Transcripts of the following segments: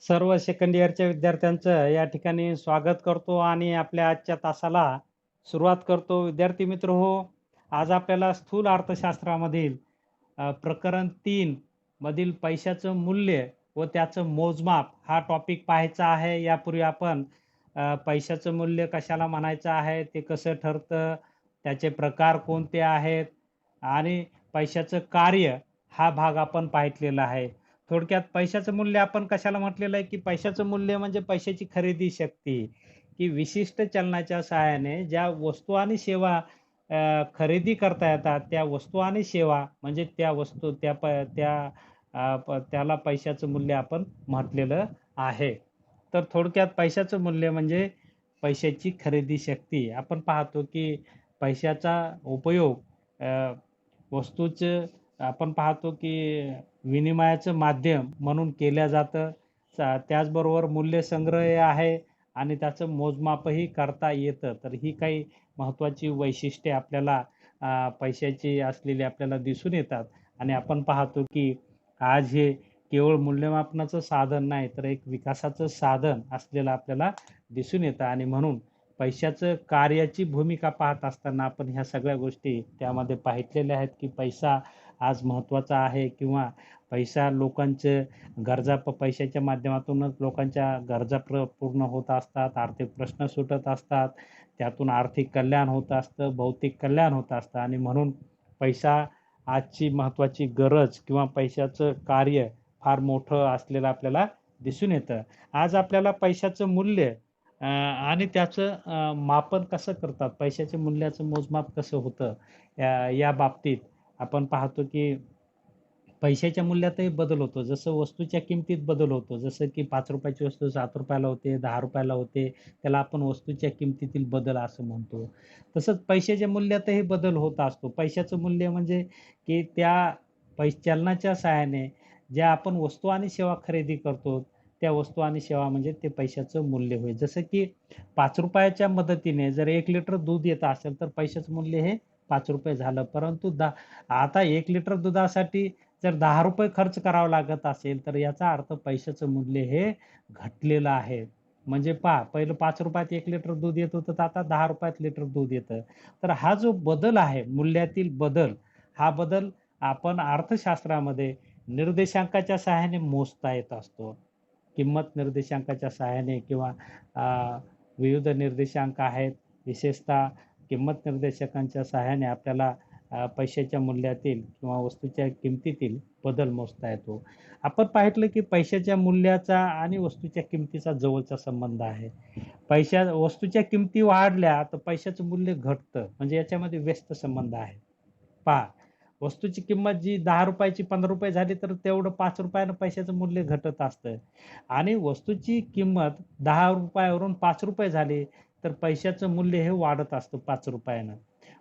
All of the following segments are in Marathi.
सर्व सेकंड इयरच्या विद्यार्थ्यांचं या ठिकाणी स्वागत करतो आणि आपल्या आजच्या तासाला सुरुवात करतो. विद्यार्थी मित्र हो, आज आपल्याला स्थूल अर्थशास्त्रामधील प्रकरण 3 मधील पैशाचं मूल्य व त्याचं मोजमाप हा टॉपिक पाहायचा आहे. यापूर्वी आपण पैशाचं मूल्य कशाला म्हणायचं आहे, ते कसं ठरतं, त्याचे प्रकार कोणते आहेत आणि पैशाचं कार्य हा भाग आपण पाहितलेला आहे. थोडक्यात पैशाचं मूल्य आपण कशाला म्हटलेलं आहे, की पैशाचं मूल्य म्हणजे पैशाची खरेदी शक्ती, की विशिष्ट चलनाच्या सहाय्याने ज्या वस्तू आणि सेवा खरेदी करता येतात, त्या वस्तू आणि सेवा म्हणजे त्या वस्तू त्याला पैशाचं मूल्य आपण म्हटलेलं आहे. तर थोडक्यात पैशाचं मूल्य म्हणजे पैशाची खरेदी शक्ती. आपण पाहतो, की पैशाचा उपयोग वस्तूचं आपण पाहतो, की विनिमयाचं माध्यम म्हणून केल्या जातं. त्याचबरोबर मूल्यसंग्रह आहे आणि त्याचं मोजमापही करता येतं. तर ही काही महत्त्वाची वैशिष्ट्ये आपल्याला पैशाची असलेली आपल्याला दिसून येतात आणि आपण पाहतो, की आज हे केवळ मूल्यमापनाचं साधन नाही, तर एक विकासाचं साधन असलेलं आपल्याला दिसून येतं आणि म्हणून पैशाचं कार्याची भूमिका पाहत असताना आपण ह्या सगळ्या गोष्टी त्यामध्ये पाहितलेल्या आहेत, की पैसा आज महत्त्वाचा आहे किंवा पैसा लोकांचे गरजा पैशाच्या माध्यमातूनच लोकांच्या गरजा पूर्ण होत असतात, आर्थिक प्रश्न सुटत असतात, त्यातून आर्थिक कल्याण होत असतं, भौतिक कल्याण होत असतं आणि म्हणून पैसा आजची महत्त्वाची गरज किंवा पैशाचं कार्य फार मोठं असलेलं आपल्याला दिसून येतं. आज आपल्याला पैशाचं मूल्य आणि त्याचं मापन कसं करतात, पैशाच्या मूल्याचं मोजमाप कसं होतं, या बाबतीत आपण पाहतो, की पैशाच्या मूल्यातही बदल होतो. जसं वस्तूच्या किमतीत बदल होतो. जसं की ₹5 ची वस्तू ₹7 होते, ₹10 होते. त्याला आपण वस्तूच्या किमतीतील बदल असं म्हणतो. तसंच पैशाच्या मूल्यातही बदल होत असतो. पैशाचं मूल्य म्हणजे की त्या चलनाच्या सहाय्याने ज्या आपण वस्तू आणि सेवा खरेदी करतो, त्या वस्तू आणि सेवा म्हणजे ते पैशाचं मूल्य होय. जसं की ₹5 च्या मदतीने जर 1 लिटर दूध येत असेल, तर पैशाचं मूल्य हे ₹5 झालं. परंतु आता 1 लिटर दुधासाठी जर ₹10 खर्च करावा लागत असेल, तर याचा अर्थ पैशाचं मूल्य हे घटलेलं आहे. म्हणजे पहा, पहिलं ₹5 त 1 लिटर दूध येत होतं, तर आता ₹10 लिटर दूध येतं. तर हा जो बदल आहे, मूल्यातील बदल, हा बदल आपण अर्थशास्त्रामध्ये निर्देशांकाच्या सहाय्याने मोजता येत असतो. किंमत निर्देशांकाच्या सहाय्याने किंवा अ, विविध निर्देशांक आहेत. विशेषतः किंमत निर्देशकांच्या सहाय्याने आपल्याला पैशाच्या मूल्यातील किंवा वस्तूच्या किमतीतील बदल मोजता येतो. आपण पाहितलं की पैशाच्या मूल्याचा आणि वस्तूच्या किमतीचा जवळचा संबंध आहे. वस्तूच्या किमती वाढल्या तर पैशाचं मूल्य घटतं. म्हणजे याच्यामध्ये व्यस्त संबंध आहे. पहा, वस्तूची किंमत जी ₹10 ची ₹15 झाली तर तेवढं ₹5 पैशाचं मूल्य घटत असतं आणि वस्तूची किंमत ₹10 वरून ₹5 झाली तर पैशाचं मूल्य हे वाढत असतं ₹5.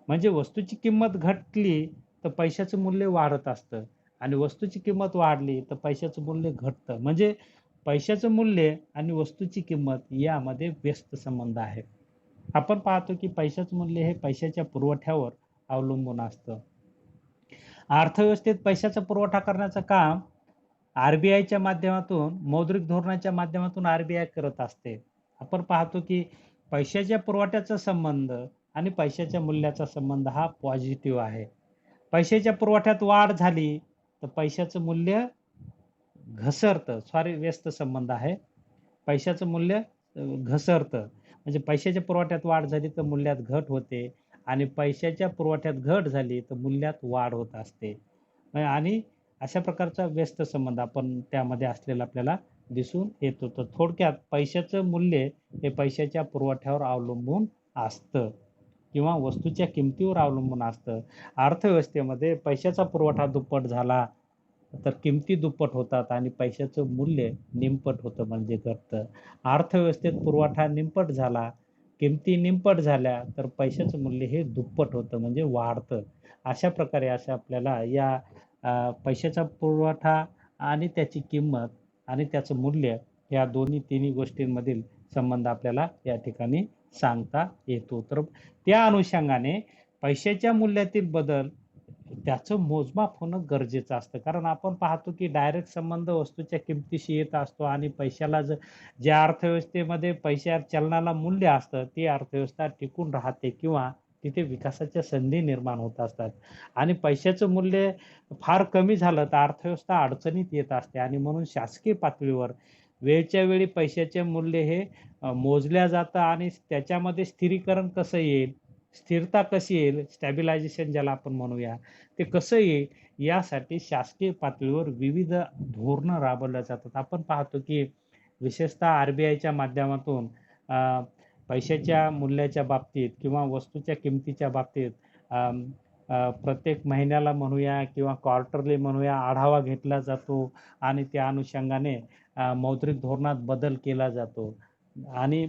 म्हणजे वस्तूची किंमत घटली तर पैशाचं मूल्य वाढत असतं आणि वस्तूची किंमत वाढली तर पैशाचं मूल्य घटतं. म्हणजे पैशाचं मूल्य आणि वस्तूची किंमत यामध्ये व्यस्त संबंध आहे. आपण पाहतो की पैशाचं मूल्य हे पैशाच्या पुरवठ्यावर अवलंबून असतं. अर्थव्यवस्थेत पैशाचा पुरवठा करण्याचं काम आर-बी-आयच्या माध्यमातून, मौद्रिक धोरणाच्या माध्यमातून आर-बी-आय करत असते. आपण पाहतो की पैशाच्या पुरवठ्याचा संबंध आणि पैशाच्या मूल्याचा संबंध हा पॉझिटिव्ह आहे. पैशाच्या पुरवठ्यात वाढ झाली, तर पैशाचं मूल्य घसरतं. सॉरी, व्यस्त संबंध आहे. पैशाचं मूल्य घसरतं. म्हणजे पैशाच्या पुरवठ्यात वाढ झाली, तर मूल्यात घट होते आणि पैशाच्या पुरवठ्यात घट झाली, तर मूल्यात वाढ होत असते. आणि अशा प्रकारचा व्यस्त संबंध आपण त्यामध्ये असलेला आपल्याला दिसून येतो. तर थोडक्यात पैशाचं मूल्य हे पैशाच्या पुरवठ्यावर अवलंबून असतं किंवा वस्तूच्या किमतीवर अवलंबून असतं. अर्थव्यवस्थेमध्ये पैशाचा पुरवठा दुप्पट झाला, तर किमती दुप्पट होतात आणि पैशाचं मूल्य निमपट होतं म्हणजे घटतं. अर्थव्यवस्थेत पुरवठा निमपट झाला, किमती निमपट झाल्या, तर पैशाचं मूल्य हे दुप्पट होतं म्हणजे वाढतं. अशा प्रकारे असं आपल्याला या पैशाचा पुरवठा आणि त्याची किंमत आणि त्याचं मूल्य या दोन्ही तिन्ही गोष्टींमधील संबंध आपल्याला या ठिकाणी सांगता येतो. तर त्या अनुषंगाने पैशाच्या मूल्यातील बदल त्याचं मोजमाप होणं गरजेचं असतं. कारण आपण पाहतो की डायरेक्ट संबंध वस्तूच्या किमतीशी येत असतो आणि पैशाला ज्या अर्थव्यवस्थेमध्ये चलनाला मूल्य असतं, ती अर्थव्यवस्था टिकून राहते किंवा तिथे विकासाच्या संधी निर्माण होत असतात. आणि पैशाचं मूल्य फार कमी झालं तर अर्थव्यवस्था अडचणीत येत असते आणि म्हणून शासकीय पातळीवर वेळच्या वेळी पैशाचे मूल्य हे मोजल्या जातं आणि त्याच्यामध्ये स्थिरीकरण कसं येईल, स्थिरता कशी येईल, स्टॅबिलायझेशन ज्याला आपण म्हणूया, ते कसं येईल यासाठी शासकीय पातळीवर विविध धोरणं राबवल्या जातात. आपण पाहतो की विशेषतः आर-बी-आयच्या माध्यमातून अ, पैशाच्या मूल्याच्या बाबतीत किंवा वस्तूच्या किमतीच्या बाबतीत अं, प्रत्येक महिन्याला म्हणूया किंवा क्वार्टरली म्हणूया आढावा घेतला जातो आणि त्या अनुषंगाने मौद्रिक धोरणात बदल केला जातो आणि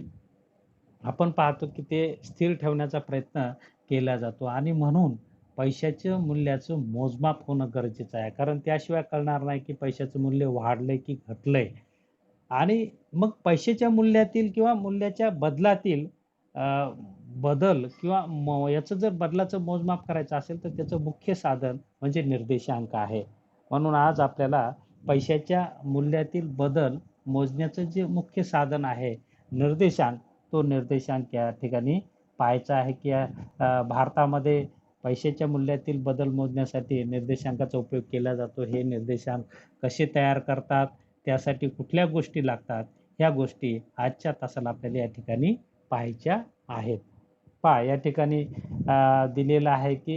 आपण पाहतो की ते स्थिर ठेवण्याचा प्रयत्न केला जातो आणि म्हणून पैशाच्या मूल्याचं मोजमाप होणं गरजेचं आहे. कारण त्याशिवाय कळणार नाही की पैशाचं मूल्य वाढलंय की घटलंय. आणि मग पैशाच्या मूल्यातील किंवा मूल्याच्या बदलातील अ, बदल किंवा याचं जर बदलाचं मोजमाप करायचं असेल, तर त्याचं मुख्य साधन म्हणजे निर्देशांक आहे. म्हणून आज आपल्याला पैशाच्या मूल्यातील बदल मोजण्याचं जे मुख्य साधन आहे, निर्देशांक, तो निर्देशांक या ठिकाणी पाहायचा आहे, की भारतामध्ये पैशाच्या मूल्यातील बदल मोजण्यासाठी निर्देशांकाचा उपयोग केला जातो. हे निर्देशांक कसे तयार करतात, त्यासाठी कुठल्या गोष्टी लागतात, ह्या गोष्टी आजच्या तासाला आपल्याला या ठिकाणी पाहायच्या आहेत. पहा या ठिकाणी दिलेलं आहे, की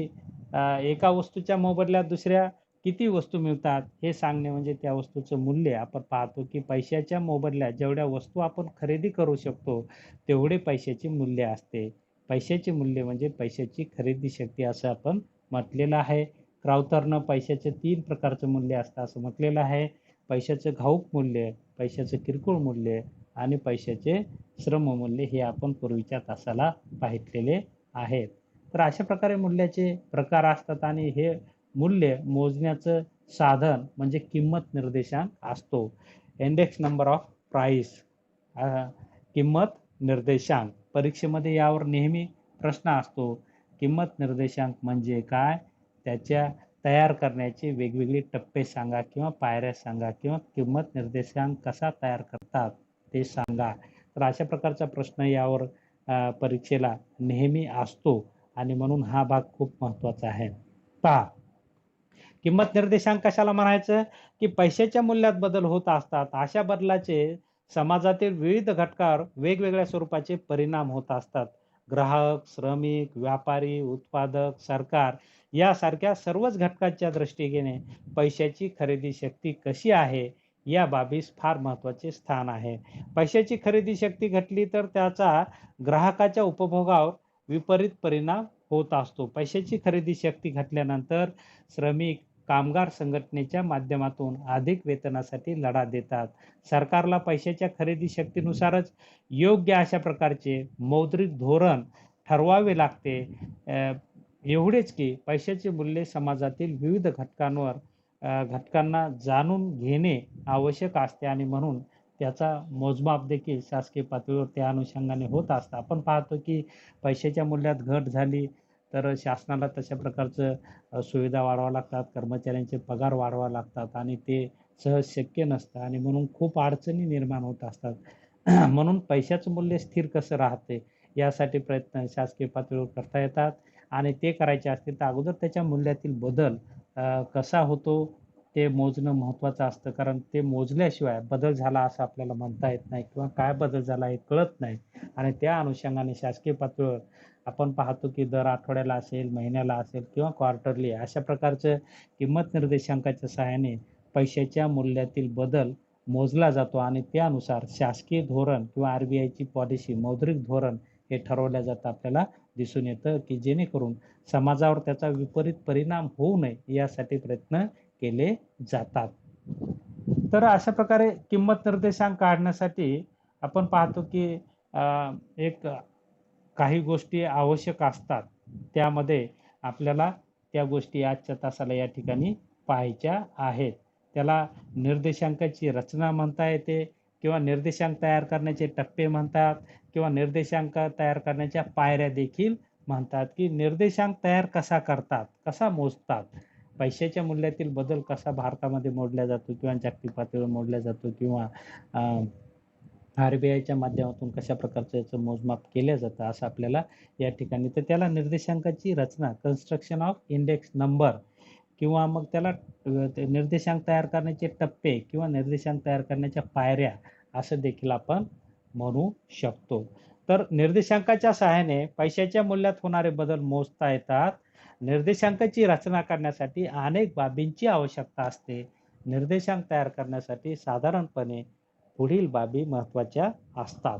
एका वस्तूच्या मोबदल्यात दुसऱ्या किती वस्तू मिळतात हे सांगणे म्हणजे त्या वस्तूचं मूल्य. आपण पाहतो, की पैशाच्या मोबदल्यात जेवढ्या वस्तू आपण खरेदी करू शकतो, तेवढे पैशाचे मूल्य असते. पैशाचे मूल्य म्हणजे पैशाची खरेदी शक्ती असं आपण म्हटलेलं आहे. क्राउथरनं पैशाचे 3 प्रकारचं मूल्य असतं असं म्हटलेलं आहे. पैशाचं घाऊक मूल्य, पैशाचं किरकोळ मूल्य आणि पैशाचे श्रममूल्य हे आपण पूर्वीच्या तासाला पाहिलेले आहेत. तर अशा प्रकारे मूल्याचे प्रकार असतात आणि हे मूल्य मोजण्याचं साधन म्हणजे किंमत निर्देशांक असतो. इंडेक्स नंबर ऑफ प्राईस, किंमत निर्देशांक. परीक्षेमध्ये यावर नेहमी प्रश्न असतो. किंमत निर्देशांक म्हणजे काय? त्याच्या तयार करण्याचे वेगवेगळे टप्पे सांगा किंवा पायऱ्या सांगा किंवा किंमत निर्देशांक कसा तयार करतात ते सांगा. तर अशा प्रकारचा प्रश्न यावर परीक्षेला नेहमी असतो आणि म्हणून हा भाग खूप महत्त्वाचा आहे. पहा, किंमत निर्देशांक कशाला म्हणायचं, की पैशाच्या मूल्यात बदल होत असतात. अशा बदलाचे समाजातील विविध घटकावर वेगवेगळ्या स्वरूपाचे परिणाम होत असतात. ग्राहक, श्रमिक, व्यापारी, उत्पादक, सरकार यासारख्या सर्वच घटकांच्या दृष्टीने पैशाची खरेदी शक्ती कशी आहे, या बाबीस फार महत्त्वाचे स्थान आहे. पैशाची खरेदी शक्ती घटली तर त्याचा ग्राहकाच्या उपभोगावर विपरीत परिणाम होत असतो. पैशाची खरेदी शक्ती घटल्यानंतर श्रमिक, कामगार संघटनेच्या माध्यमातून अधिक वेतनासाठी लढा देतात. सरकारला पैशाच्या खरेदी शक्तीनुसारच योग्य अशा प्रकारचे मौद्रिक धोरण ठरवावे लागते. एवढेच की पैशाचे मूल्य समाजातील विविध घटकांना जाणून घेणे आवश्यक असते आणि म्हणून त्याचा मोजमाप देखील शासकीय पातळीवर त्या अनुषंगाने होत असतं. आपण पाहतो की पैशाच्या मूल्यात घट झाली तर शासनाला तशा प्रकारचं सुविधा वाढवाव्या लागतात, कर्मचाऱ्यांचे पगार वाढवावे लागतात आणि ते सहज शक्य नसतं आणि म्हणून खूप अडचणी निर्माण होत असतात. म्हणून पैशाचं मूल्य स्थिर कसं राहते यासाठी प्रयत्न शासकीय पातळीवर करता येतात आणि ते करायचे असतील तर अगोदर त्याच्या मूल्यातील बदल कसा होतो ते मोजणं महत्त्वाचं असतं. कारण ते मोजल्याशिवाय बदल झाला असं आपल्याला म्हणता येत नाही किंवा काय बदल झाला हे कळत नाही आणि त्या अनुषंगाने शासकीय पातळीवर आपण पाहतो की दर आठवड्याला असेल, महिन्याला असेल किंवा क्वार्टरली अशा प्रकारचं किंमत निर्देशांकाच्या सहाय्याने पैशाच्या मूल्यातील बदल मोजला जातो आणि त्यानुसार शासकीय धोरण किंवा आर-बी-आयची पॉलिसी, मौद्रिक धोरण हे ठरवलं जातं आपल्याला दिसून येतं, की जेणेकरून समाजावर त्याचा विपरीत परिणाम होऊ नये यासाठी प्रयत्न केले जातात. तर अशा प्रकारे किंमत निर्देशांक काढण्यासाठी आपण पाहतो की एक काही गोष्टी आवश्यक असतात. त्यामध्ये आपल्याला त्या गोष्टी आजच्या तासाला या ठिकाणी पाहायच्या आहेत. त्याला निर्देशांकाची रचना म्हणता येते किंवा निर्देशांक तयार करण्याचे टप्पे म्हणतात किंवा निर्देशांक तयार करण्याच्या पायऱ्या देखील म्हणतात, की निर्देशांक तयार कसा करतात, कसा मोजतात? पैशाच्या मूल्यातील बदल कसा भारतामध्ये मोडला जातो किंवा जागतिक पातळीवर मोडला जातो किंवा आर-बी-आयच्या माध्यमातून कशा प्रकारचं याचं मोजमाप केलं जातं, असं आपल्याला या ठिकाणी तर त्याला निर्देशांकाची रचना, कन्स्ट्रक्शन ऑफ इंडेक्स नंबर किंवा मग त्याला ते निर्देशांक तयार करण्याचे टप्पे किंवा निर्देशांक तयार करण्याच्या पायऱ्या असं देखील आपण म्हणू शकतो. तर निर्देशांकाच्या सहाय्याने पैशाच्या मूल्यात होणारे बदल मोजता येतात. निर्देशांकाची रचना करण्यासाठी अनेक बाबींची आवश्यकता असते. निर्देशांक तयार करण्यासाठी साधारणपणे पुढील बाबी महत्त्वाच्या असतात.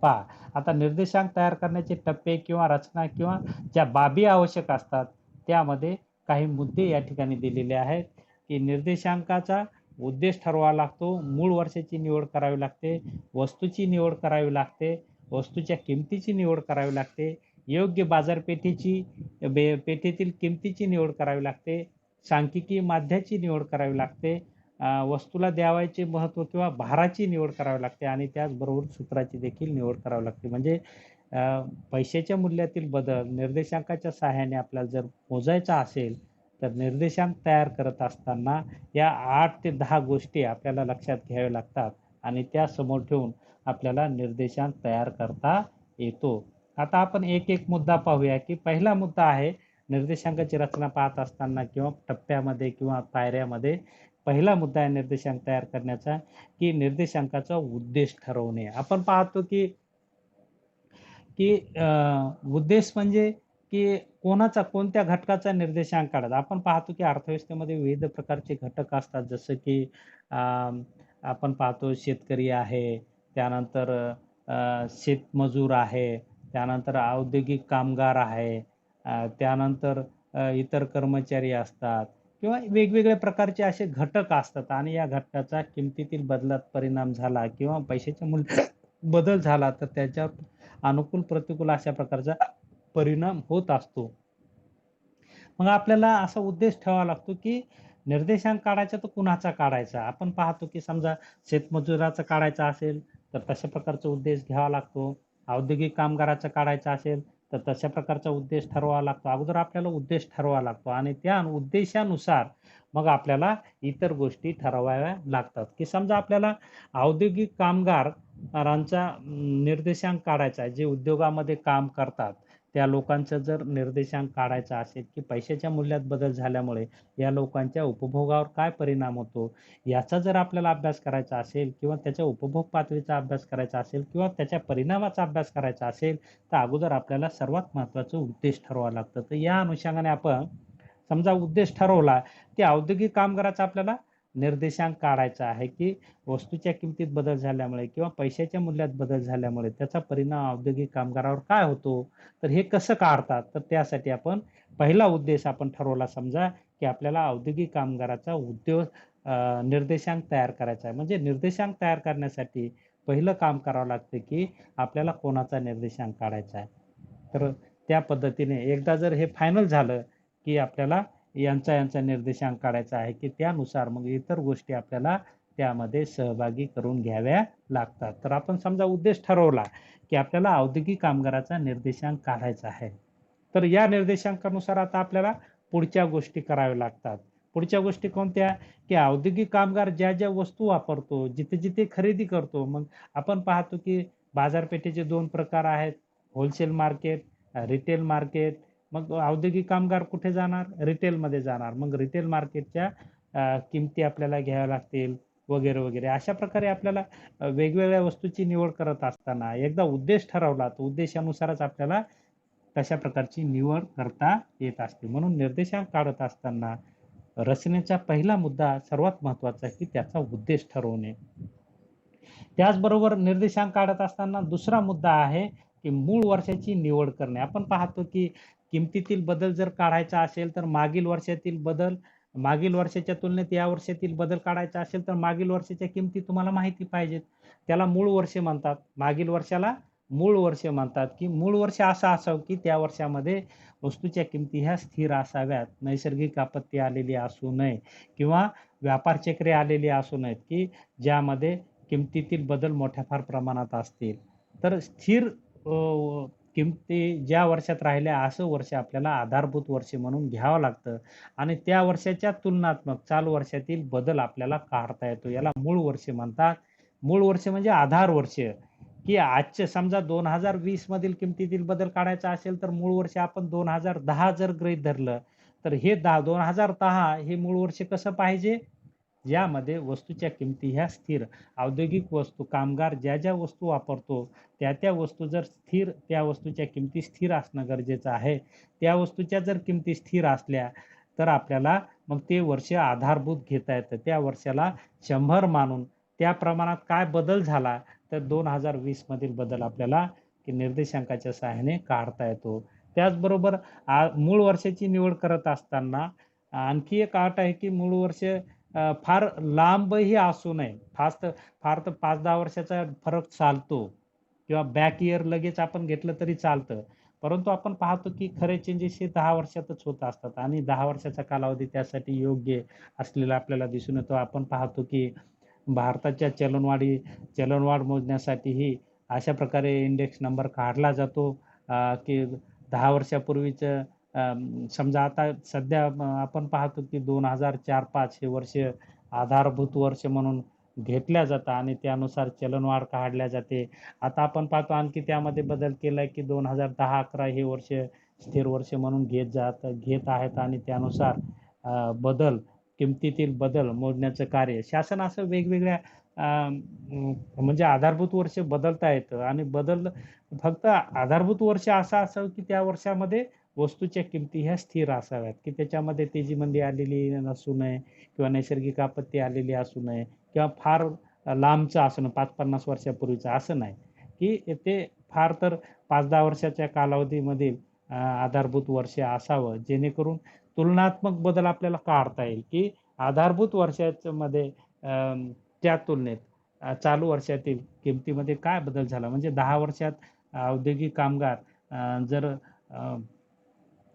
पहा, आता निर्देशांक तयार करण्याचे टप्पे किंवा रचना किंवा ज्या बाबी आवश्यक असतात, त्यामध्ये काही मुद्दे या ठिकाणी दिलेले आहेत, की निर्देशांकाचा उद्देश ठरवावा लागतो, मूळ वर्षाची निवड करावी लागते, वस्तूची निवड करावी लागते, वस्तूच्या किमतीची निवड करावी लागते, योग्य बाजारपेठेची पेठेतील किमतीची निवड करावी लागते, सांख्यिकी माध्याची निवड करावी लागते, वस्तूला द्यावयाचे महत्त्व किंवा भाराची निवड करावी लागते आणि त्याचबरोबर सूत्राची देखील निवड करावी लागते. म्हणजे अ, पैशाच्या मूल्यातील बदल निर्देशांकाच्या सहाय्याने आपल्याला जर मोजायचा असेल, तर निर्देशांक तयार करत असताना या 8 ते 10 गोष्टी आपल्याला लक्षात घ्याव्या लागतात आणि त्या समोर ठेवून आपल्याला निर्देशांक तयार करता येतो. आता आपण एक-एक मुद्दा पाहूया, की पहिला मुद्दा आहे निर्देशांकाची रचना पाहत असताना किंवा टप्प्यामध्ये किंवा पायऱ्यामध्ये पहिला मुद्दा आहे निर्देशांक तयार करण्याचा, की निर्देशांकाचा उद्देश ठरवणे. आपण पाहतो की की उद्देश म्हणजे की कोणत्या घटकाचा निर्देशांक काढायचा. आपण पाहतो की अर्थव्यवस्थेमध्ये विविध प्रकारचे घटक असतात. जसं की अ, आपण पाहतो शेतकरी आहे, त्यानंतर शेतमजूर आहे, त्यानंतर औद्योगिक कामगार आहे, त्यानंतर इतर कर्मचारी असतात किंवा वेगवेगळ्या प्रकारचे असे घटक असतात आणि या घटकाचा किमतीतील बदलात परिणाम झाला किंवा पैशाच्या मूल्यात बदल झाला, तर त्याच्यावर अनुकूल प्रतिकूल अशा प्रकारचा परिणाम होत असतो. मग आपल्याला असा उद्देश ठेवावा लागतो, की निर्देशांक काढायचा तर कुणाचा काढायचा? आपण पाहतो, की समजा शेतमजुराचा काढायचा असेल, तर तशा प्रकारचा उद्देश घ्यावा लागतो. औद्योगिक कामगाराचा काढायचा असेल, तर तशा प्रकारचा उद्देश ठरवावा लागतो. अगोदर आपल्याला उद्देश ठरवावा लागतो आणि त्या उद्देशानुसार मग आपल्याला इतर गोष्टी ठरवाव्या लागतात, की समजा आपल्याला औद्योगिक कामगारांचा निर्देशांक काढायचा आहे, जे उद्योगामध्ये काम करतात. त्या लोकांचा जर निर्देशांक काढायचा असेल, की पैशाच्या मूल्यात बदल झाल्यामुळे या लोकांच्या उपभोगावर काय परिणाम होतो, याचा जर आपल्याला अभ्यास करायचा असेल किंवा त्याच्या उपभोग पातळीचा अभ्यास करायचा असेल किंवा त्याच्या परिणामाचा अभ्यास करायचा असेल, तर अगोदर आपल्याला सर्वात महत्त्वाचं उद्देश ठरवावं लागतं. तर या अनुषंगाने आपण समजा उद्देश ठरवला, की औद्योगिक कामगाराचा आपल्याला निर्देशांक काढायचा आहे, की वस्तूच्या किमतीत बदल झाल्यामुळे किंवा पैशाच्या मूल्यात बदल झाल्यामुळे त्याचा परिणाम औद्योगिक कामगारावर काय होतो? तर हे कसं काढतात? तर त्यासाठी आपण पहिला उद्देश आपण ठरवला समजा, की आपल्याला औद्योगिक कामगाराचा निर्देशांक तयार करायचा आहे. म्हणजे निर्देशांक तयार करण्यासाठी पहिलं काम करावं लागतं, की आपल्याला कोणाचा निर्देशांक काढायचा आहे. तर त्या पद्धतीने एकदा जर हे फायनल झालं, की आपल्याला यांचा निर्देशांक काढायचा आहे, की त्यानुसार मग इतर गोष्टी आपल्याला त्यामध्ये सहभागी करून घ्याव्या लागतात. तर आपण समजा उद्देश ठरवला, की आपल्याला औद्योगिक कामगाराचा निर्देशांक काढायचा आहे. तर या निर्देशांकानुसार आता आपल्याला पुढच्या गोष्टी कराव्या लागतात. पुढच्या गोष्टी कोणत्या? की औद्योगिक कामगार ज्या वस्तू वापरतो, जिथे-जिथे खरेदी करतो, मग आपण पाहतो की बाजारपेठेचे 2 प्रकार आहेत. Wholesale market, retail market. मग औद्योगिक कामगार कुठे जाणार? रिटेलमध्ये जाणार. मग रिटेल मार्केटच्या किमती आपल्याला घ्याव्या लागतील वगैरे, वगैरे. अशा प्रकारे आपल्याला वेगवेगळ्या वस्तूची निवड करत असताना एकदा उद्देश ठरवला, तर उद्देशानुसारच आपल्याला तशा प्रकारची निवड करता येत असते. म्हणून निर्देशांक काढत असताना रचनेचा पहिला मुद्दा सर्वात महत्त्वाचा आहे, की त्याचा उद्देश ठरवणे. त्याचबरोबर निर्देशांक काढत असताना दुसरा मुद्दा आहे, की मूळ वर्षाची निवड करणे. आपण पाहतो, की किमतीतील बदल जर काढायचा असेल, तर मागील वर्षाच्या तुलनेत या वर्षातील बदल काढायचा असेल, तर मागील वर्षाच्या किमती तुम्हाला माहिती पाहिजेत. त्याला मूळ वर्ष म्हणतात. मागील वर्षाला मूळ वर्ष म्हणतात, की मूळ वर्ष असं असावं, की त्या वर्षामध्ये वस्तूच्या किमती ह्या स्थिर असाव्यात. नैसर्गिक आपत्ती आलेली असू नये किंवा व्यापार चक्रे आलेली असू नयेत, की ज्यामध्ये किमतीतील बदल मोठ्या फार प्रमाणात असतील. तर स्थिर किमती ज्या वर्षात राहिल्या असं वर्ष आपल्याला आधारभूत वर्ष म्हणून घ्यावं लागतं आणि त्या वर्षाच्या तुलनात्मक चालू वर्षातील बदल आपल्याला काढता येतो. याला मूळ वर्ष म्हणतात. मूळ वर्ष म्हणजे आधार वर्ष, की आजचे समजा 2020 मधील किमतीतील बदल काढायचा असेल तर मूळ वर्ष आपण 2010 जर गृहीत धरलं, तर हे 2010 हे मूळ वर्ष कसं पाहिजे? यामध्ये वस्तूच्या किमती ह्या स्थिर, औद्योगिक वस्तू, कामगार ज्या वस्तू वापरतो, त्या वस्तू जर स्थिर, त्या वस्तूच्या किमती स्थिर असणं गरजेचं आहे. त्या वस्तूच्या जर किमती स्थिर असल्या, तर आपल्याला मग ते वर्ष आधारभूत घेता येतं. त्या वर्षाला 100 मानून त्या प्रमाणात काय बदल झाला, तर 2020 मधील बदल आपल्याला निर्देशांकाच्या सहाय्याने काढता येतो. त्याचबरोबर मूळ वर्षाची निवड करत असताना आणखी एक अट आहे, की मूळ वर्ष फार लांबही असू नये. फार तर 5-10 वर्षाचा फरक चालतो किंवा बॅक इयर लगेच आपण घेतलं तरी चालतं. परंतु आपण पाहतो की खरे चेंजेस हे 10 वर्षातच होत असतात आणि 10 वर्षाचा कालावधी त्यासाठी योग्य असलेला आपल्याला दिसून येतो. आपण पाहतो की भारताच्या चलनवाढ मोजण्यासाठीही अशा प्रकारे इंडेक्स नंबर काढला जातो, की 10 वर्षापूर्वीचं समजा आता सध्या आपण पाहतो की 2004-5 हे वर्ष आधारभूत वर्ष म्हणून घेतल्या जातं आणि त्यानुसार चलनवाढ काढल्या जाते. आता आपण पाहतो आणखी त्यामध्ये बदल केलाय की 2010-11 हे वर्ष स्थिर वर्ष म्हणून घेत आहेत आणि त्यानुसार किमतीतील बदल मोजण्याचं कार्य शासन असं वेगवेगळ्या म्हणजे आधारभूत वर्ष बदलता येतं आणि फक्त आधारभूत वर्ष असं असावं की त्या वर्षामध्ये वस्तूच्या किमती ह्या स्थिर असाव्यात, की त्याच्यामध्ये तेजीमंदी आलेली नसू नये किंवा नैसर्गिक आपत्ती आलेली असू नये किंवा फार लांबचं असू नये, 5-50 वर्षापूर्वीचं असं नाही, की ते फार तर 5-10 वर्षाच्या कालावधीमधील आधारभूत वर्ष असावं, जेणेकरून तुलनात्मक बदल आपल्याला काढता येईल, की आधारभूत वर्षाच्या मध्ये त्या तुलनेत चालू वर्षातील किमतीमध्ये काय बदल झाला. म्हणजे 10 वर्षात औद्योगिक कामगार जर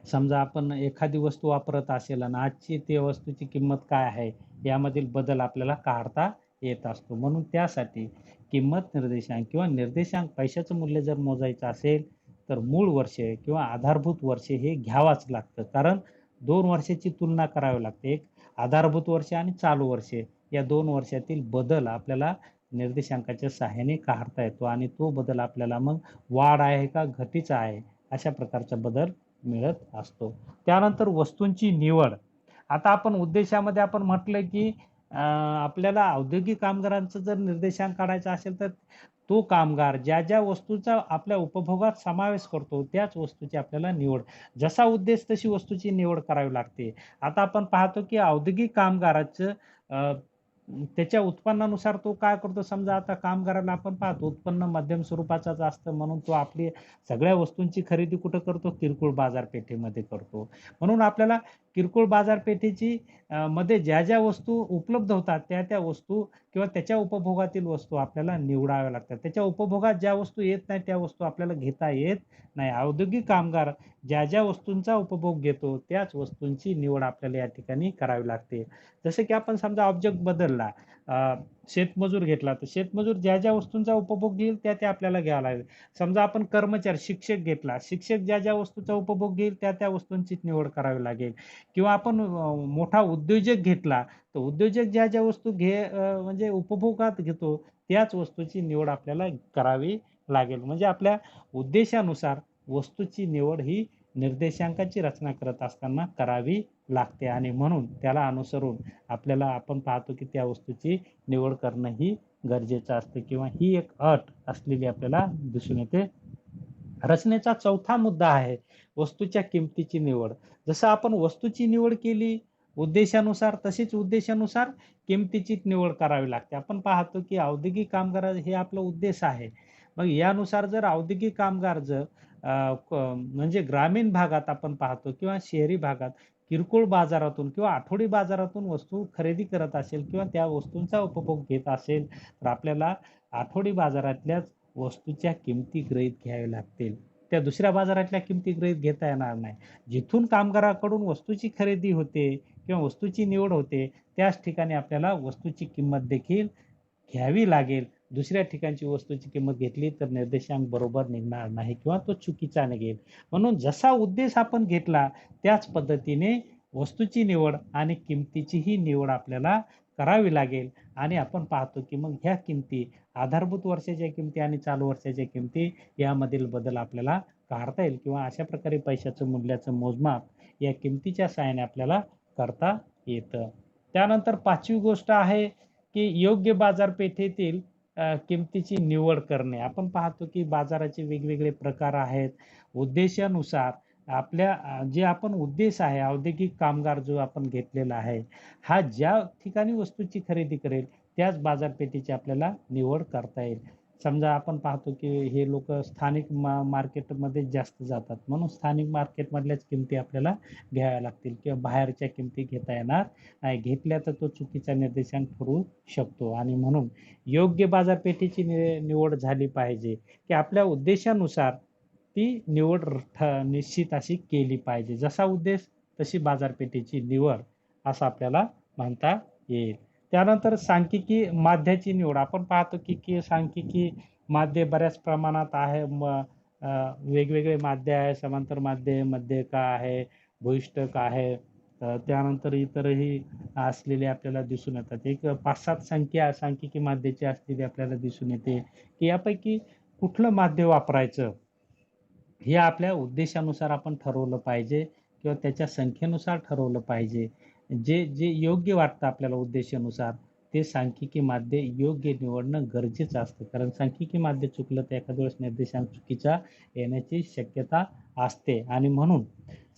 समजा आपण एखादी वस्तू वापरत असेल आणि आजची त्या वस्तूची किंमत काय आहे, यामधील बदल आपल्याला काढता येत असतो. म्हणून त्यासाठी किंमत निर्देशांक किंवा निर्देशांक पैशाचं मूल्य जर मोजायचं असेल, तर मूळ वर्ष किंवा आधारभूत वर्ष हे घ्यावंच लागतं. कारण 2 वर्षाची तुलना करावी लागते. एक आधारभूत वर्ष आणि चालू वर्ष या 2 वर्षातील बदल आपल्याला निर्देशांकाच्या सहाय्याने काढता येतो आणि तो बदल आपल्याला मग वाढ आहे का घटीचा आहे, अशा प्रकारचा बदल मिळत असतो. त्यानंतर वस्तूंची निवड. आता आपण उद्देशामध्ये आपण म्हटलं की आपल्याला औद्योगिक कामगारांचं जर निर्देशांक काढायचा असेल तर तो कामगार ज्या वस्तूचा आपल्या उपभोगात समावेश करतो त्याच वस्तूची आपल्याला निवड, जसा उद्देश तशी वस्तूची निवड करावी लागते. आता आपण पाहतो की औद्योगिक कामगाराचं त्याच्या उत्पन्नानुसार तो काय करतो, समजा आता कामगाराला आपण पाहतो उत्पन्न मध्यम स्वरूपाचाच असतं म्हणून तो आपली सगळ्या वस्तूंची खरेदी कुठं करतो, किरकोळ बाजारपेठेमध्ये करतो. म्हणून आपल्याला किरकोळ बाजारपेठेची मध्ये ज्या वस्तू उपलब्ध होतात त्या वस्तू किंवा त्याच्या उपभोगातील वस्तू आपल्याला निवडाव्या लागतात. त्याच्या उपभोगात ज्या वस्तू येत नाही त्या वस्तू आपल्याला घेता येत नाही. औद्योगिक कामगार ज्या वस्तूंचा उपभोग घेतो त्याच वस्तूंची निवड आपल्याला या ठिकाणी करावी लागते. जसं की आपण समजा ऑब्जेक्ट बदलला, शेतमजूर घेतला तर शेतमजूर ज्या वस्तूंचा उपभोग घेईल त्या आपल्याला घ्यावा लागेल. समजा आपण कर्मचारी शिक्षक घेतला, शिक्षक ज्या वस्तूचा उपभोग घेईल त्या वस्तूंची निवड करावी लागेल. किंवा आपण मोठा उद्योजक घेतला तर उद्योजक ज्या वस्तू म्हणजे उपभोगात घेतो त्याच वस्तूची निवड आपल्याला करावी लागेल. म्हणजे आपल्या उद्देशानुसार वस्तूची निवड ही निर्देशांकाची रचना करत असताना करावी लागते आणि म्हणून त्याला अनुसरून आपल्याला आपण पाहतो की त्या वस्तूची निवड करणं ही गरजेचं असतं किंवा ही एक अट असलेली आपल्याला दिसून येते. रचनेचा चौथा मुद्दा आहे वस्तूच्या किमतीची निवड. जसं आपण वस्तूची निवड केली उद्देशानुसार, तशीच उद्देशानुसार किमतीची निवड करावी लागते. आपण पाहतो की औद्योगिक कामगार हे आपला उद्देश आहे. मग यानुसार जर औद्योगिक कामगार जर म्हणजे ग्रामीण भागात आपण पाहतो किंवा शहरी भागात किरकोळ बाजारातून किंवा आठवडी बाजारातून वस्तू खरेदी करत असेल किंवा त्या वस्तूंचा उपभोग घेत असेल, तर आपल्याला आठवडी बाजारातल्याच वस्तूच्या किमती गृहीत घ्याव्या लागतील. त्या दुसऱ्या बाजारातल्या किमती गृहीत घेता येणार नाही. जिथून कामगाराकडून वस्तूची खरेदी होते किंवा वस्तूची निवड होते त्याच ठिकाणी आपल्याला वस्तूची किंमत देखील घ्यावी लागेल. दुसऱ्या ठिकाणची वस्तूची किंमत घेतली तर निर्देशांक बरोबर निघणार नाही किंवा तो चुकीचा निघेल. म्हणून जसा उद्देश आपण घेतला त्याच पद्धतीने वस्तूची निवड आणि किमतीचीही निवड आपल्याला करावी लागेल. आणि आपण पाहतो की मग ह्या किमती, आधारभूत वर्षाच्या किमती आणि चालू वर्षाच्या किमती यामधील बदल आपल्याला काढता येईल किंवा अशा प्रकारे पैशाचं मूल्याचं मोजमाप या किमतीच्या सहाय्याने आपल्याला करता येतं. त्यानंतर 5वी गोष्ट आहे की योग्य बाजारपेठेतील किमतीची निवड करणे. आपण पाहतो की बाजाराचे वेगवेगळे प्रकार आहेत. उद्देशानुसार आपल्या जे आपण उद्देश आहे, औद्योगिक कामगार जो आपण घेतलेला आहे, हा ज्या ठिकाणी वस्तूची खरेदी करेल त्याच बाजारपेठेची आपल्याला निवड करता येईल. समजा आपण पाहतो की हे लोकं स्थानिक मार्केटमध्ये जास्त जातात. म्हणून स्थानिक मार्केटमधल्याच किमती आपल्याला घ्याव्या लागतील किंवा बाहेरच्या किमती घेता येणार नाही. घेतल्या तर तो चुकीचा निर्देशांक ठरू शकतो आणि म्हणून योग्य बाजारपेठेची निवड झाली पाहिजे, की आपल्या उद्देशानुसार ती निवड निश्चित अशी केली पाहिजे. जसा उद्देश तशी बाजारपेठेची निवड असं आपल्याला म्हणता येईल. त्यानंतर सांख्यिकी माध्याची निवड. आपण पाहतो की सांख्यिकी माध्य बऱ्याच प्रमाणात आहे. वेगवेगळे माध्य आहे. समांतर माध्य, मध्यक आहे, भूयिष्ठक आहे. त्यानंतर इतरही असलेले आपल्याला दिसून येतात. एक 5-7 संख्या सांख्यिकी माध्याची असलेली आपल्याला दिसून येते, की यापैकी कुठलं माध्य वापरायचं हे आपल्या उद्देशानुसार आपण ठरवलं पाहिजे किंवा त्याच्या संख्येनुसार ठरवलं पाहिजे. जे जे योग्य वाटतं आपल्याला उद्देशानुसार ते सांख्यिकी माध्य योग्य निवडणं गरजेचं असतं. कारण सांख्यिकी माध्य चुकलं तर एखाद्या वेळेस निर्देशांक चुकीचा येण्याची शक्यता असते आणि म्हणून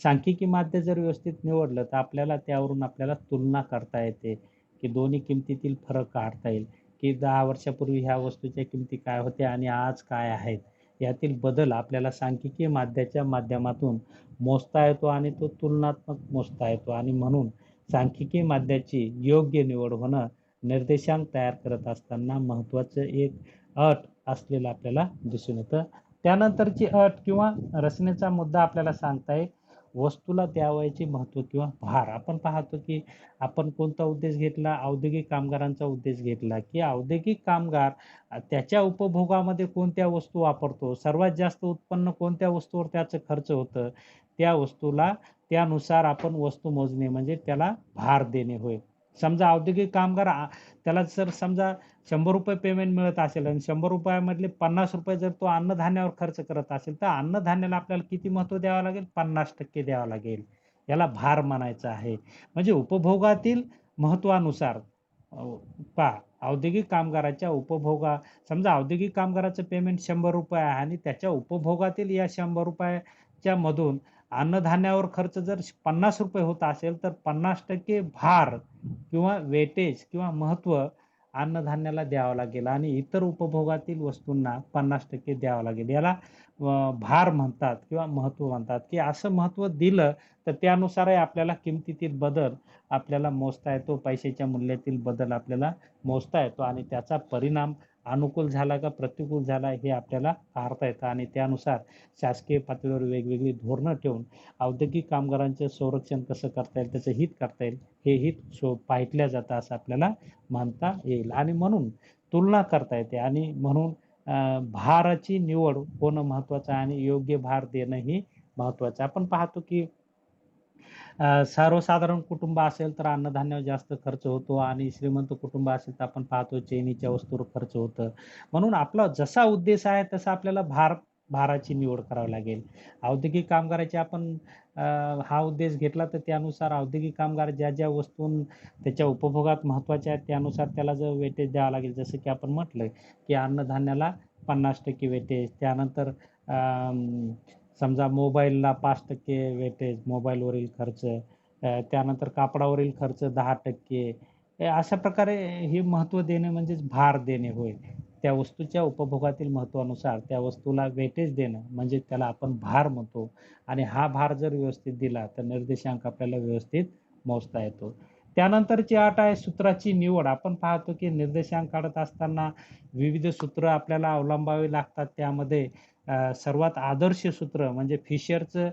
सांख्यिकी माध्य जर व्यवस्थित निवडलं तर त्यावरून आपल्याला तुलना करता येते, की दोन्ही किमतीतील फरक काढता येईल, की 10 वर्षापूर्वी ह्या वस्तूच्या किमती काय होत्या आणि आज काय आहेत. यातील बदल आपल्याला सांख्यिकीय माध्याच्या माध्यमातून मोजता येतो आणि तो तुलनात्मक मोजता येतो आणि म्हणून सांख्यिकीय माध्याची योग्य निवड होणं निर्देशांक तयार करत असताना महत्त्वाचं एक अट असलेलं आपल्याला दिसून येतं. त्यानंतरची अट किंवा रचनेचा मुद्दा आपल्याला सांगता येईल, वस्तूला द्यावयाचे महत्त्व किंवा भार. आपण पाहतो की आपण कोणता उद्देश घेतला, औद्योगिक कामगारांचा उद्देश घेतला, की औद्योगिक कामगार त्याच्या उपभोगामध्ये कोणत्या वस्तू वापरतो, सर्वात जास्त उत्पन्न कोणत्या वस्तूवर त्याचं खर्च होतं, त्या वस्तूला त्यानुसार आपण वस्तू मोजणे म्हणजे त्याला भार देणे होय. समजा औद्योगिक कामगार त्याला जर समजा ₹100 पेमेंट मिळत असेल आणि ₹100 मधले ₹50 जर तो अन्नधान्यावर खर्च करत असेल, तर अन्नधान्याला आपल्याला किती महत्त्व द्यावं लागेल? 50% द्यावं लागेल. याला भार म्हणायचं आहे. म्हणजे उपभोगातील महत्त्वानुसार औद्योगिक कामगाराच्या समजा औद्योगिक कामगाराचं पेमेंट ₹100 आहे आणि त्याच्या उपभोगातील या ₹100च्या मधून अन्नधान्यावर खर्च जर ₹50 होत असेल, तर 50% भार किंवा वेटेज किंवा महत्त्व अन्नधान्याला द्यावं लागेल आणि इतर उपभोगातील वस्तूंना 50% द्यावं लागेल. याला भार म्हणतात किंवा महत्त्व म्हणतात, की असं महत्त्व दिलं तर त्यानुसारही आपल्याला किमतीतील बदल आपल्याला मोजता येतो. पैशाच्या मूल्यातील बदल आपल्याला मोजता येतो आणि त्याचा परिणाम अनुकूल झाला का प्रतिकूल झाला हे आपल्याला पाहता येतं आणि त्यानुसार शासकीय पातळीवर वेगवेगळी धोरणं ठेवून औद्योगिक कामगारांचं संरक्षण कसं करता येईल, त्याचं हित करता येईल, हे हित पाहिलं जातं असं आपल्याला म्हणता येईल आणि म्हणून तुलना करता येते आणि म्हणून भाराची निवड होणं महत्त्वाचं आहे आणि योग्य भार देणंही महत्त्वाचं आहे. आपण पाहतो की सर्वसाधारण कुटुंब असेल तर अन्नधान्यावर जास्त खर्च होतो आणि श्रीमंत कुटुंब असेल तर आपण पाहतो चैनीच्या वस्तूवर खर्च होतं. म्हणून आपला जसा उद्देश आहे तसा आपल्याला भाराची निवड करावी लागेल. औद्योगिक कामगाराची आपण हा उद्देश घेतला तर त्यानुसार औद्योगिक कामगार ज्या वस्तू त्याच्या उपभोगात महत्त्वाच्या आहेत त्यानुसार त्याला जर वेटेज द्यावं लागेल. जसं की आपण म्हटलं की अन्नधान्याला 50% वेटेज, त्यानंतर समजा मोबाईलला 5% वेटेज, मोबाईलवरील खर्च, त्यानंतर कापडावरील खर्च 10%. अशा प्रकारे हे महत्त्व देणे म्हणजेच भार देणे होय. त्या वस्तूच्या उपभोगातील महत्त्वानुसार त्या वस्तूला वेटेज देणं म्हणजे त्याला आपण भार म्हणतो आणि हा भार जर व्यवस्थित दिला तर निर्देशांक आपल्याला व्यवस्थित मोजता येतो. त्यानंतरची अट आहे सूत्राची निवड. आपण पाहतो की निर्देशांक काढत असताना विविध सूत्र आपल्याला अवलंबावी लागतात. त्यामध्ये सर्वात आदर्श सूत्र म्हणजे फिशरचं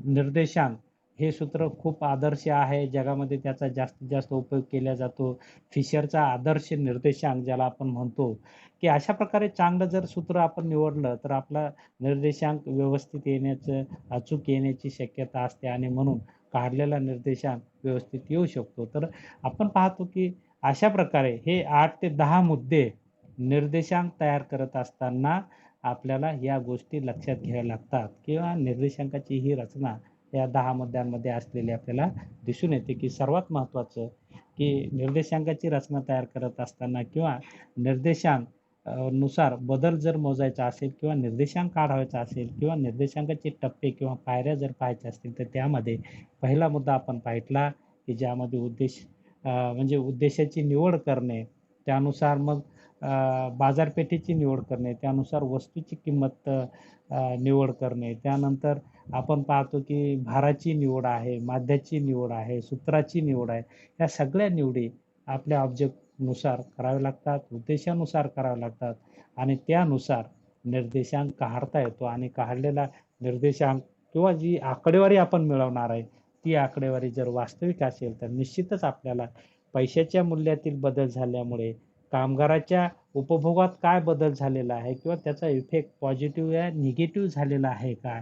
निर्देशांक हे सूत्र खूप आदर्श आहे. जगामध्ये त्याचा जास्तीत जास्त उपयोग केला जातो. फिशरचा आदर्श निर्देशांक ज्याला आपण म्हणतो, की अशा प्रकारे चांगलं जर सूत्र आपण निवडलं, तर आपला निर्देशांक व्यवस्थित येण्याचं, अचूक येण्याची शक्यता असते आणि म्हणून काढलेला निर्देशांक व्यवस्थित येऊ शकतो. तर आपण पाहतो, की अशा प्रकारे हे 8 ते 10 मुद्दे निर्देशांक तयार करत असताना आपल्याला या गोष्टी लक्षात घ्याव्या लागतात किंवा निर्देशांकाची ही रचना या 10 मुद्द्यांमध्ये असलेली आपल्याला दिसून येते, की सर्वात महत्त्वाचं, की निर्देशांकाची रचना तयार करत असताना किंवा निर्देशांक नुसार बदल जर मोजायचा असेल किंवा निर्देशांक काढायचा असेल किंवा निर्देशांकाचे टप्पे किंवा पायऱ्या जर पाहायच्या असतील, तर त्यामध्ये पहिला मुद्दा आपण पाहितला, की ज्यामध्ये म्हणजे उद्देशाची निवड करणे, त्यानुसार मग बाजारपेठेची निवड करणे, त्यानुसार वस्तूची किंमत निवड करणे, त्यानंतर आपण पाहतो की भाराची निवड आहे, माध्याची निवड आहे, सूत्राची निवड आहे. या सगळ्या निवडी आपल्या ऑब्जेक्टनुसार कराव्या लागतात, उद्देशानुसार कराव्या लागतात आणि त्यानुसार निर्देशांक काढता येतो आणि काढलेला निर्देशांक किंवा जी आकडेवारी आपण मिळवणार आहे, ती आकडेवारी जर वास्तविक असेल, तर निश्चितच आपल्याला पैशाच्या मूल्यातील बदल झाल्यामुळे कामगाराच्या उपभोगात काय बदल झालेला आहे किंवा त्याचा इफेक्ट पॉझिटिव्ह या निगेटिव्ह झालेला आहे का?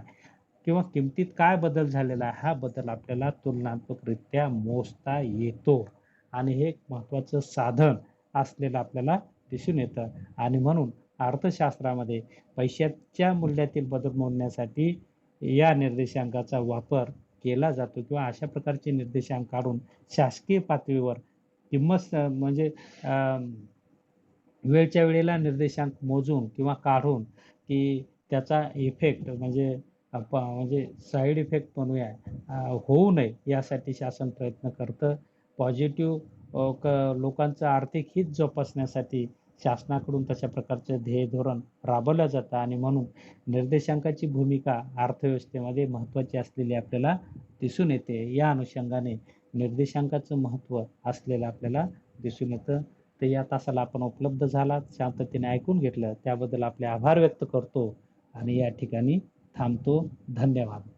किंवा किमतीत काय बदल झालेला आहे, हा बदल आपल्याला तुलनात्मकरित्या मोजता येतो आणि हे एक महत्त्वाचं साधन असलेलं आपल्याला दिसून येतं आणि म्हणून अर्थशास्त्रामध्ये पैशाच्या मूल्यातील बदल मोजण्यासाठी या निर्देशांकाचा वापर केला जातो किंवा अशा प्रकारचे निर्देशांक काढून शासकीय पातळीवर किंमत म्हणजे वेळच्या वेळेला निर्देशांक मोजून किंवा काढून की त्याचा इफेक्ट म्हणजे म्हणजे साइड इफेक्ट म्हणूया होऊ नये यासाठी शासन प्रयत्न करतं. पॉझिटिव्ह लोकांचं आर्थिक हित जोपासण्यासाठी शासनाकडून तशा प्रकारचं ध्येय धोरण राबवलं जातं आणि म्हणून निर्देशांकाची भूमिका अर्थव्यवस्थेमध्ये महत्त्वाची असलेली आपल्याला दिसून येते. या अनुषंगाने निर्देशांकाचं महत्त्व असलेलं आपल्याला दिसून येतं. तर या तासाला आपण उपलब्ध झालात, शांततेने ऐकून घेतलं त्याबद्दल आपले आभार व्यक्त करतो आणि या ठिकाणी थांबतो. धन्यवाद.